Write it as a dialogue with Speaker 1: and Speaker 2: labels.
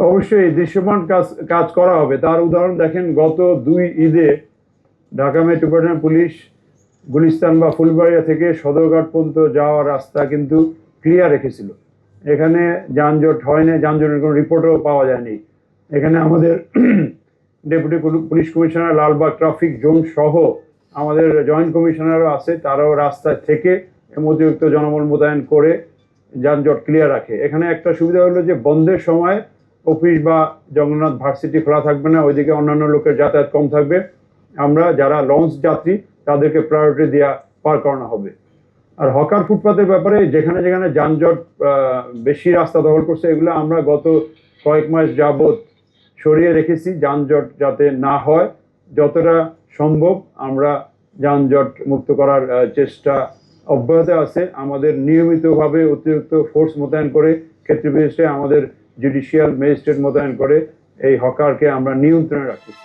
Speaker 1: অবশ্যই দৃশ্যমান কাজ কাজ করা হবে। তার উদাহরণ দেখেন, গত 2 ঈদে ঢাকা মেট্রোপলিটন পুলিশ গুলিস্তান বা ফুলবাড়িয়া থেকে সদরঘাট পর্যন্ত যাওয়ার রাস্তা কিন্তু ক্লিয়ার রেখেছিল। এখানে যানজট হয়নি, যানজটের কোনো রিপোর্টও পাওয়া যায়নি। এখানে আমাদের deputy police commissioner, Lalbagh traffic zone সহ আমাদের জয়েন্ট কমিশনারও আছে, তারাও রাস্তায় থেকে অতিরিক্ত জনবল মোতায়েন করে যানজট ক্লিয়ার রাখে। এখানে একটা সুবিধা হলো যে বন্ধের সময় অফিস বা জগন্নাথ ভার্সিটি খোলা থাকবে না, ওইদিকে অন্যান্য লোকের যাতায়াত কম থাকবে। আমরা যারা লঞ্চ যাত্রী তাদেরকে প্রায়োরিটি দেওয়া পার করানো হবে। আর হকার ফুটপাতের ব্যাপারে যেখানে যেখানে যানজট বেশি রাস্তা দখল করছে, এগুলো আমরা গত কয়েক মাস যাবৎ সরিয়ে রেখেছি, যানজট যাতে না হয়। যতটা সম্ভব আমরা যানজট মুক্ত করার চেষ্টা অব্যাহত আছে। আমাদের নিয়মিতভাবে অতিরিক্ত ফোর্স মোতায়েন করে, ক্ষেত্র বিশেষে আমাদের জুডিশিয়াল ম্যাজিস্ট্রেট মোতায়েন করে এই হকারকে আমরা নিয়ন্ত্রণে রাখতেছি।